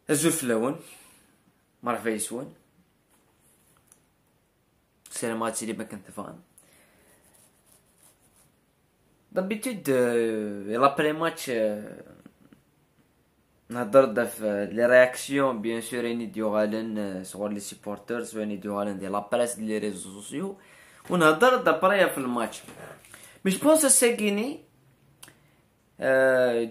Azul fell-awen, مرحبا يسون. السلامات اللي ما كنت فاهم. D'habitude, l'après match, نهضر في لي رياكسيون بيان سور يعني ديوغالن صغار لي سيبورترز يعني ديوغالن ديال لابريس ديال لي ريزو سوسيو ونهضر دابريا في الماتش. مي جو بونس ساكيني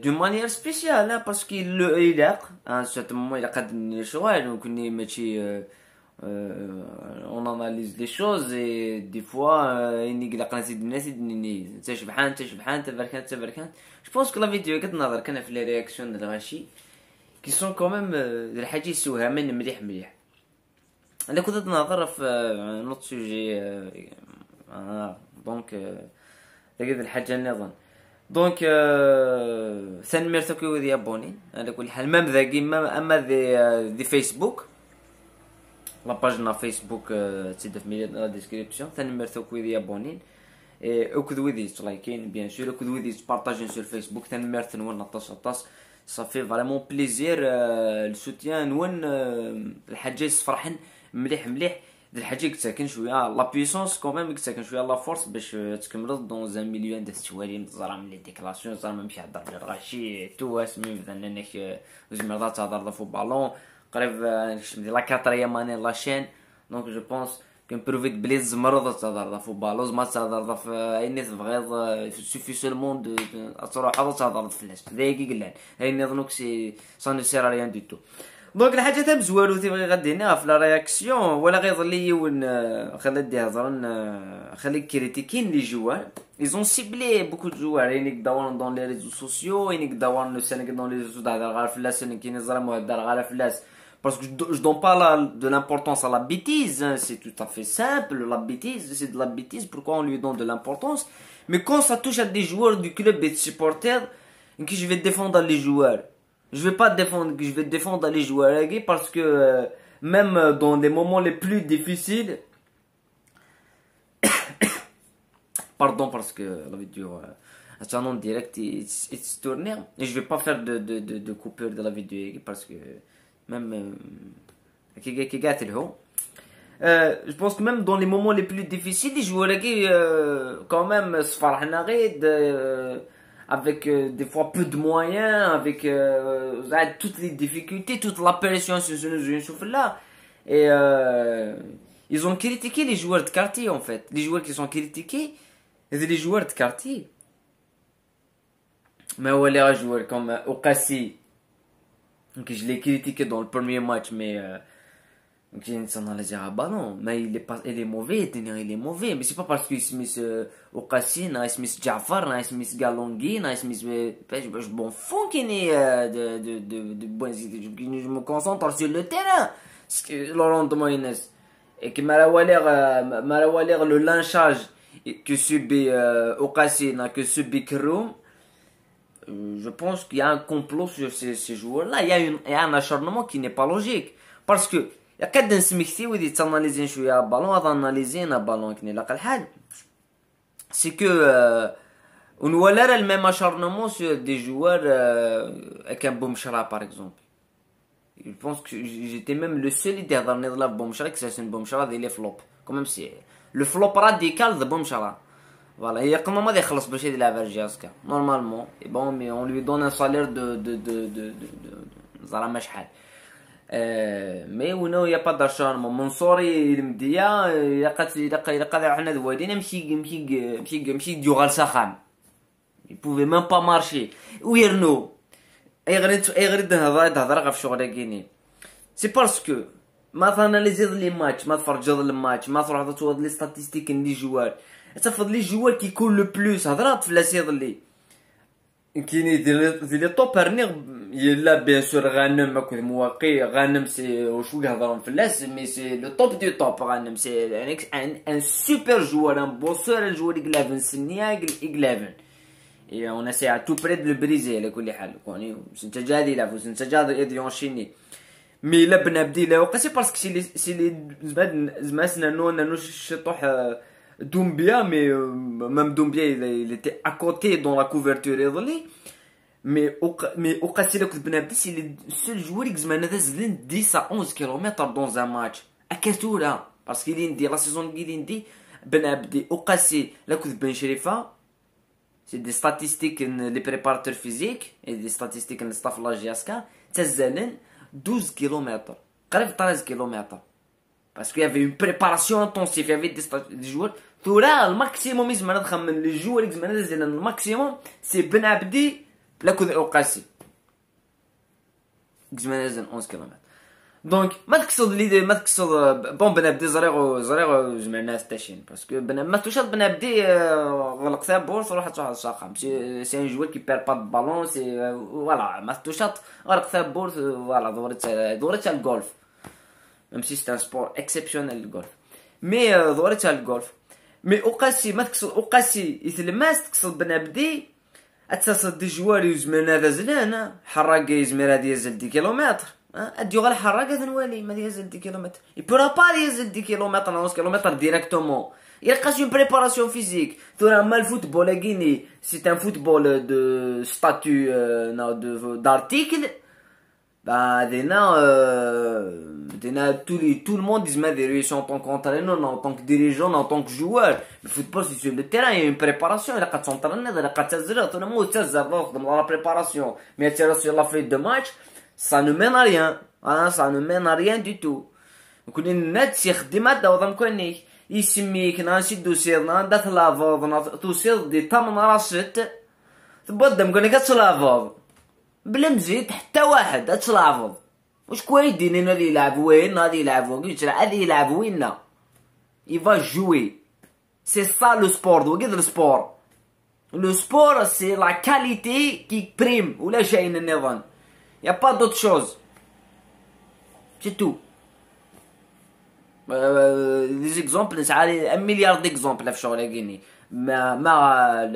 دو مانيير سبيسيال باسكو يلاق ان سيرتان مومون الا قدمني شغل وكوني ماشي اون اناليز لي شوز اي دي فوا اني قلقنا سيد الناس اني انت شبحان انت شبحان انت بركان انت بركان. جو بونس كو لا فيديو كتنظر كان في لي رياكسيون الغاشي كي سون كوميم الحاجه يسوهمين مليح مليح. انا كنت نهضر في نوت سوجي دونك هذه الحاجه نظن دونك ثاني ميرتوكو دي ابوني على كل حال مام ذاكي اما دي فيسبوك لا باج نا فيسبوك تسد في ميلاد لا ديسكريبسيون ثاني ميرتوكو دي ابونين اوكد ويدي تلايكين بيان سور اوكد ويدي تبارطاجين سور فيسبوك ثاني ميرت نون طاس صافي فريمون بليزير السوتيان نون الحاجه فرحن مليح مليح الحاجه كتساكن شويه لا بويسونس كوميم كتساكن شويه لا فورس باش تكمل دون زان مليون داز توالي تزرع من لي ديكلاسيون زرا ماشي هضر بالغاشي تواس مي مثلا انك زمرضا تهضر في بالون قريب لا كاتريام اني لا شين دونك جو بونس كنبروفيت بلي زمرض تهضر في بالون ما تهضر في ايني تبغيض سوفي سولمون تروح تهضر في الناس دايكي قلان هاي نظنك سي سون سير ريان دو تو. دونك الحاجه تاع مزوالو تيبغي غادي هنا في لا رياكسيون ولا غيظل لي ون خلي دي هضرن خلي كريتيكين لي جوار ils ont ciblé beaucoup de joueurs يعني كداورن دون لي ريزو سوسيو يعني كداورن سنك دون لي ريزو تاع غير فلاس كاين زرا مهدر غير فلاس parce que je donne pas de l'importance à la bêtise, hein, c'est tout à fait simple, la bêtise c'est de la bêtise, pourquoi on lui donne de l'importance? Mais quand ça touche à des joueurs du club et des supporters, que je vais défendre les joueurs. Je vais pas défendre, je vais défendre les joueurs parce que même dans les moments les plus difficiles, pardon parce que la vidéo en direct it's tourné et je vais pas faire de coupure de la vidéo parce que même qui gâte le haut. Je pense que même dans les moments les plus difficiles, les joueurs quand même se font avec des fois peu de moyens, avec toutes les difficultés, toute la pression sur ce là. Et ils ont critiqué les joueurs de quartier en fait. Les joueurs qui sont critiqués, c'est les joueurs de quartier. Mais voilà, les joueurs comme Okassi, que je l'ai critiqué dans le premier match, mais mais il est mauvais, il est mauvais, mais c'est pas parce que Smith Okassi, Smith Jafar, Smith Galongui, Smith je m'en fous qu'il est de bonnes idées, je me concentre sur le terrain, Laurent de Moïnes, et que Marawalère le lynchage que subit Okassi, que subit Kroum. Je pense qu'il y a un complot sur ces joueurs-là. Il y a un acharnement qui n'est pas logique. Parce que, il y a quelqu'un qui dit t'analyser un ballon, analyser un ballon qui n'est pas le c'est que, on voit le même acharnement sur des joueurs avec un Boumchara par exemple. Je pense que j'étais même le seul à dire dans le Boumchara que c'est un Boumchara des flops. Quand même, c'est le flop radical de Boumchara. Voilà, il y a quand même des خلص باش يلعب على جاسكا normalement et bon mais on lui donne un salaire de زعما ما شحال mais il y a pas d'acharnement منصوري المديه يلقى حنا دوالين مشي ديوغال سخان il pouvait même pas marcher ويرنو اي غير هضره في شغل كاينين c'est parce que ما تاناليزي لي ماتش ما تفرج الماتش ما تروح توض لي ستاتستيك دي جوار تفضل لي جوار كي يكون لو بلوس هضرات في لاسيض لي كاين دي لي توب رنيغ يلا بيان سور غانم ماكو مواقي غانم سي وشو يهضرون في اللاس مي سي لو توب دو توب غانم سي يعني ان سوبر جوار ان بوسور جوار يقلافن سنيا يقلافن اي اون اسي تو بري دو بريزي على كل حال كوني سنت جادي لا سنت جادي يديونشيني مي لا بنا بديلا وقاسي باسكو سي لي زماسنا نو شطوح Doumbia, mais même Doumbia il était à côté dans la couverture. Mais Okassi là كنت بنادي سي لي سول جوار اللي زعما نازلين 10 à 11 كيلومتر دون ان ماتش اكلتولا باسكو ندي لا سيزون اللي ندي بنابدي Okassi là كنت بن شريفه سي دي ستاتيستيك لي بريباراتور فيزيك اي دي ستاتيستيك للستاف لاجياسكا تزالن 12 كيلومتر قريب 13 كيلومتر باسكو يافي اون بريباراسيون انتونسيف يافي دي جوار ثورا الماكسيموم زعما نخمن لي جوار اللي زعما نازلين الماكسيموم سي بنابدي لا كنت Okassi زعما نازل 11 كيلومتر دونك ما تقصد لي ما تقصد بون بنابدي زريغ زعما الناس تاشين باسكو ما توشات بنابدي غلق ثاب بورس روح تروح الشاقه سي ان جوار كي بير با د بالون سي فوالا ما توشات غلق ثاب بورس فوالا دورتها الجولف ميم سي سي ان سبور اكسبسيونيل الجولف مي دورتها الجولف مي Okassi ما تقصد Okassi يتلماس تقصد بنابدي اتصل دي جوار يزمن هذا زلان حراقه يزمر هذا يزل 10 كيلومتر اديو غير حراقه نوالي ما يزل 10 كيلومتر يبورا با يزل 10 كيلومتر 11 كيلومتر ديريكتومون يلقاش اون بريباراسيون فيزيك ثورا ما الفوتبول غيني سي ان فوتبول دو ستاتيو دارتيكل tout le monde dit des réussites en tant qu'entraîneur, en tant que dirigeant, en tant que joueur. Le football c'est sur le terrain, il y a une préparation, il y a 4 entraîneurs, il y a 4 zéros, tout le monde dans la préparation. Mais sur la feuille de match, ça ne mène à rien. Hein, ça ne mène à rien du tout. Donc on est net يخدم هذا وضع مكوني يسميك ناشي دوسير نادت لافوض توسير دي تمن راسيت تبدا مكوني كتلافوض بلا مزيد حتى واحد اتلافض واش كويدين هادي يلعب وين هادي يلعب وين هادي يلعب وين يفا جوي سي سا لو سبور وكيد السبور لو سبور سي لا كاليتي كي بريم ولا شاين النظام يا با دوت شوز سي تو لي زيكزامبل نسعى 1 مليار ديكزامبل في شغل كيني ما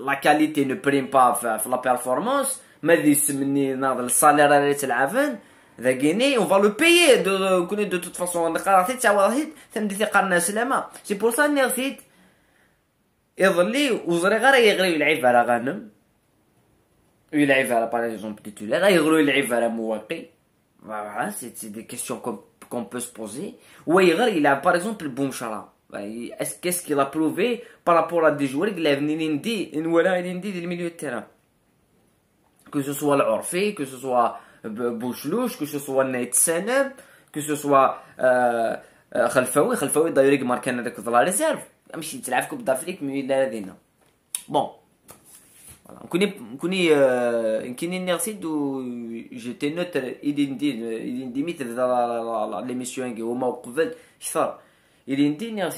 لا كاليتي نو بريم با في لا بيرفورمانس ماذا يسمني ناضل الصالير اللي تلعبن ذا كيني اون فا لو بايي دو كوني دو توت فاصون قراتي تاع واحد ثمدي ثقه الناس لما سي بور سا نيرتيت يظلي وزري غير يغري يلعب على غنم يلعب على باغ اكزومبل تيتولار يغرو يلعب على مواقي فوالا سي دي كيسيون كون بو سبوزي ويغر يلعب باغ اكزومبل بومشرا qu'est-ce qu'il a prouvé par rapport à des joueurs qui viennent d'Indi du milieu de terrain, que ce soit l'Orfi, que ce soit Bouchlouche, que ce soit Nate Senem, que ce soit Khalfaoui d'ailleurs il marque avec la réserve ماشي تلعب كوب d'Afrique mais لا هذينا bon voilà كوني نيرسي دو جيتي نوت إدين ميت l'émission هما وقبل شفر il est indigne,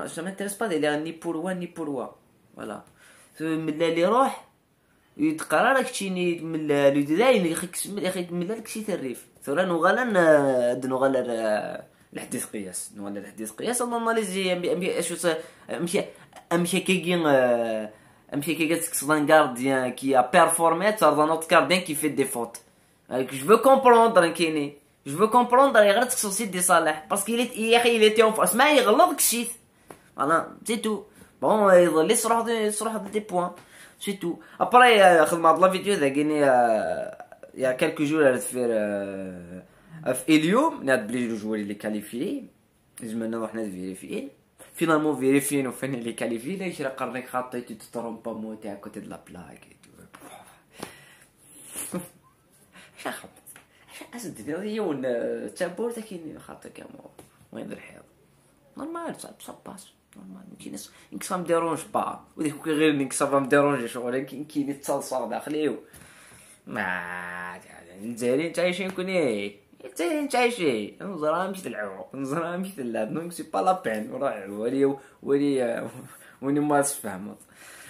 ça m'intéresse pas d'aller ni pour moi ni pour moi. Voilà. ملالي يروح يتقرا لك شي ملالي داين يخيك ملالك شي تريف ثورا نغلر الحديث قياس نغلر الحديث قياس ناناليزي امشي كي تكسدان غارديان كي ا بيرفورمي تاع نوت غارديان كي في دي فوت je veux comprendre كيني Je veux comprendre غير تخصصي دي صالح باسكو يا اخي il était en face ما يغلط كشيت فوالا سي تو بون يظل يصرح دي بوين سي تو ابري خدمه هاد لا فيديو ذا كيني يا كالكو جور راه في اليوم ناد بلي جو جواري لي كاليفي زعما روحنا فيريفي فينالمون فيريفين وفين لي كاليفي ليش راه قرنيك خاطيتي تترومبا موتي ا كوتي د لا بلاك شاخ أسد يون تابور تاكين خاطر كامو وين الحيض نورمال صاب باس نورمال يمكن نكسا مديرونج با وديك غير نكسا مديرونج شغل كاين التصلصه داخلي ما نزاري تعيشين كوني تعيشي نزرا مشي تلعبوا نزرا مشي تلعب دونك سي با لا بين ولي ما تفهموا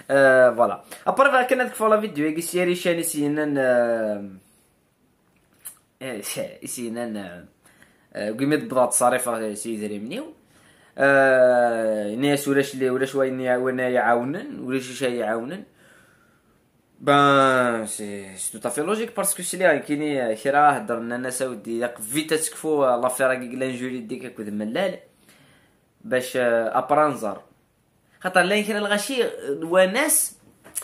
فوالا ابري كنا نكفوا لا فيديو كي سيري شاني سينا يسينا قيمة بضاعة صريفة سيدري منيو ناس ولاش وين يعاونن ولاش شي يعاونن بان سي تو تافي لوجيك باسكو سي كايني كرا هضرنا الناس ودي داك فيتا تكفو لافير لانجولي ديك كود ملال باش ابرانزر خاطر لا كاين الغشي وناس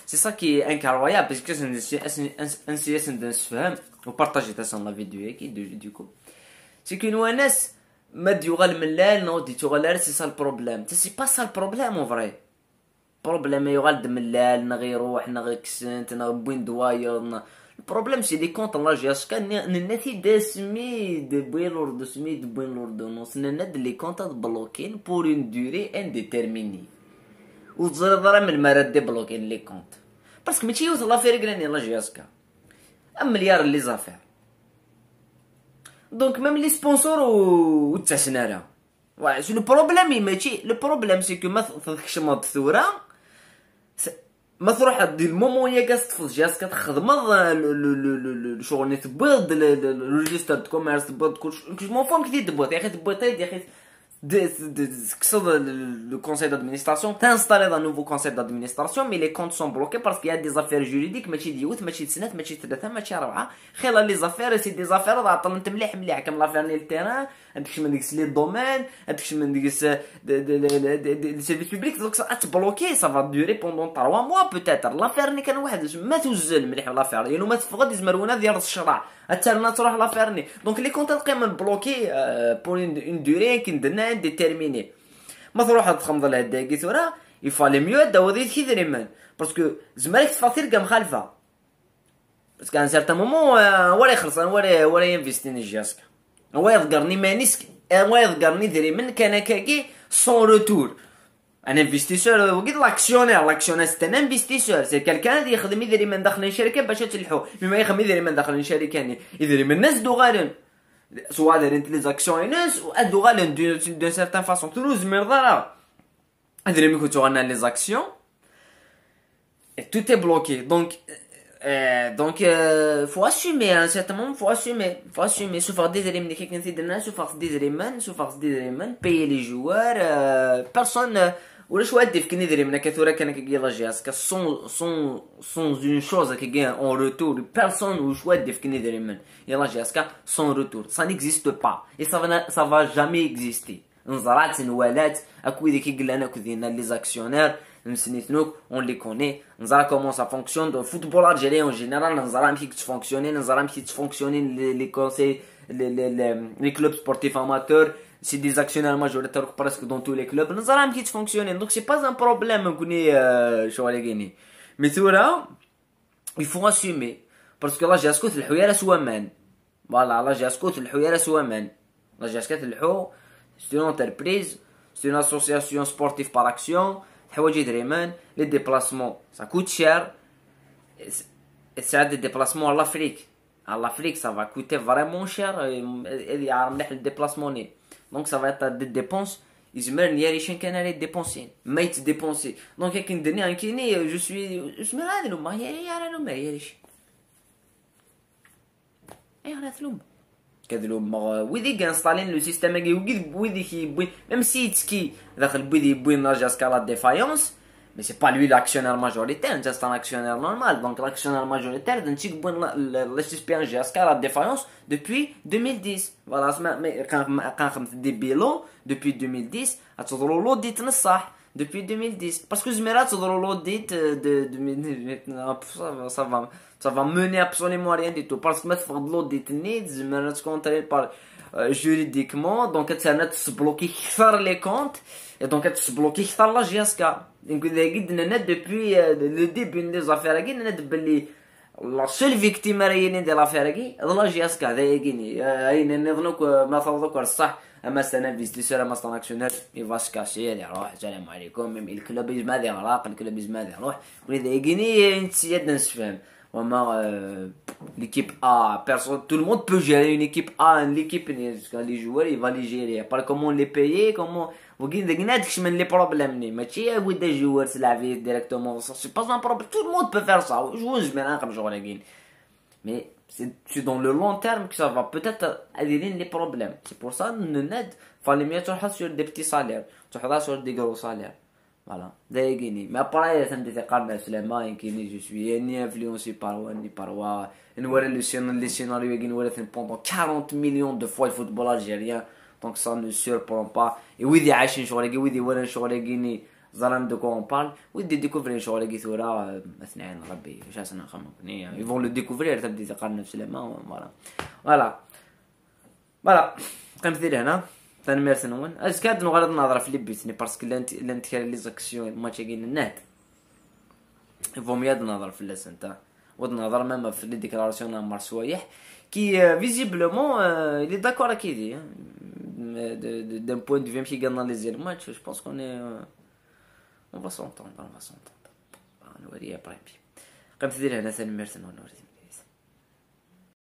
c'est ça qui est incroyable parce que c'est un ou partager la vidéo qui du coup c'est que nous ما يغال ملال نودي تغال c'est ça le problème c'est pas ça le problème en vrai problème يغال ملال نغي يروح نغي كسنت نغي بوين دواير le problème c'est des comptes là j'ai acheté ننتي دسمي de بوين de سمي de بوين l'ordonnance نند les comptes bloqués pour une durée indéterminée وتزرد من المراد دي بلوكين لي كونت باسكو ماشي يوصل لافير كراني لا جي اسكا مليار لي زافير دونك ميم لي سبونسور و تاع سناره واش لو بروبليم ماشي لو بروبليم سي كو ما تخشمض ثوره ما تروح دير المومون يا كاس تفوز جاسك تخدم شغل تبوض الريجستر دو كوميرس تبوض كلشي مون فهم كي تبوض يا اخي تبوض يا اخي le conseil d'administration, t'installer un nouveau conseil d'administration, mais les comptes sont bloqués parce qu'il y a des affaires juridiques, ماشي ديوت ماشي سنات ماشي ثلاثة ماشي أربعة، خلال les affaires c'est des affaires ضعطل أنت مليح كم l'affaire نيل التيران، عندكش من ديكس لي دومين، عندكش من ديكس les services publics, donc ça être bloqué, ça va durer pendant 3 mois peut-être. l'affaire ني كان واحد ما توزل مليح l'affaire، يعني ما تفقد يزمرونه ديال الشرع. الترنا تروح لافيرني دونك لي كونت تلقى من بلوكي بور اون دوري كندنا ديتيرميني ما تروح تخمض لها الداكي ثورا يفالي ميو داو ذي كيدريمان باسكو زمالك تفاصيل كاع مخالفه باسكو ان سارتان مومون ولا يخلص ولا ينفيستيني جاسك هو يذكرني مانيسك هو يذكرني دريمن كان كاكي سون روتور ان انفستيسور وقيت لاكسيونير سي ان انفستيسور سي كالكان اللي يخدم يدير من داخل الشركه باش تلحو مما يخدم يدير من داخل الشركه يدير من الناس دوغالن سواء دايرين لي زاكسيونيرز دوغالن دون سيرتان فاصون تلوز مرضى يدير مي كنتو غانا لي زاكسيون tout est bloqué donc faut assumer à un certain moment faut assumer sous force des éléments qui considèrent sous force des éléments payer les joueurs personne ولا شو هاد كي ندير من كثوره كان كي لا جاسك سون اون شوز كي غان اون روتور بيرسون و شو هاد كي ندير من يلا جاسك سون روتور ça n'existe pas et ça va jamais exister نظرات نوالات اكو ديك قال انا كذينا لي زاكسيونير نسنيتنوك on les connaît نظرا comment ça fonctionne dans le football algérien en général نظرا كي تفونكسيوني نظرا كي تفونكسيوني les conseils les clubs sportifs amateurs c'est des actionnaires majoritaires presque dans tous les clubs nous allons qui fonctionner donc c'est pas un problème mais tout là il faut assumer parce que là j'ai اسكت الحويره سوامان voilà là j'ai اسكت الحويره سوامان là j'ai اسكت الحو c'est une entreprise c'est une association sportive par action حوايج دريمان les déplacements ça coûte cher et c'est des déplacements à l'Afrique ça va coûter vraiment cher et y a les déplacements donc ça va être des dépenses يزمر نياري شين كان راه ديبونسي ما يتديبونسي دونك كندني انكيني جو سوي اسمع هذا ما هي راه ما ياريش راه ثلوم كذلوم ويدي كانستالين لو سيستيم كي ويدي كي بوين ميم سي تسكي داخل بويدي بوين لا جاسكا لا ديفايونس mais c'est pas lui l'actionnaire majoritaire c'est un actionnaire normal donc l'actionnaire majoritaire d'un chic bon l'SPN GSK la défaillance depuis 2010 voilà mais quand خمت دي بيلو depuis 2010 تصدروا l'audit نصح depuis 2010 parce que زميرات تصدروا l'audit de ça va mener absolument rien du tout parce que ما تفقد l'audit نيت زميرات contrôlé par juridiquement donc ça se bloquer faire les comptes et donc se bloquer faire la GSK donc depuis le début des affaires la seule victime de l'affaire la GSK ما فرضك الصح اما سنه انفستيسور اما سنه اكشنر يفا سكاشي يروح السلام عليكم ميم الكلوب ماذا يراق الكلوب ماذا يروح ولذا يجيني انت نسفهم وما l'équipe A, personne, tout le monde peut gérer une équipe A, l'équipe, les joueurs, ils vont les gérer. Par comment les payer, comment, vous voyez, les problèmes, mais si vous des joueurs, c'est la vie directement, c'est pas un problème, tout le monde peut faire ça, je me rends comme je regarde. Mais c'est dans le long terme que ça va peut-être adhérer les problèmes. C'est pour ça, nous n'aide, fallait mieux se sur des petits salaires, sur des gros salaires. Voilà, mais après ça me dit que je suis ni influencé par ni par quoi les scénarios pendant 40 millions de fois le football algérien donc ça ne surprend pas et oui des عايشين شغل oui des ولا شغل زران دو كو اون بارل ودي ديكوفري شغل لقيت ورا اثنين ربي جالس نخمم يفون لو ديكوفرير تبدي تقارن بسلامة فوالا فوالا كنمثل هنا تنمير سنون اسكاد نغرض نظرة في ليبيتني باسكو لانت لي زاكسيون ماتش كاين النهد يفهم يد نظر في اللسن تاع ود نظر ميم في لي ديكلاراسيون مار سوايح كي فيزيبلومون لي داكور كي دي d'un point de vue qui analyser le match je pense qu'on est on va s'entendre on va s'entendre on va dire après comme tu dis là c'est le mercenaire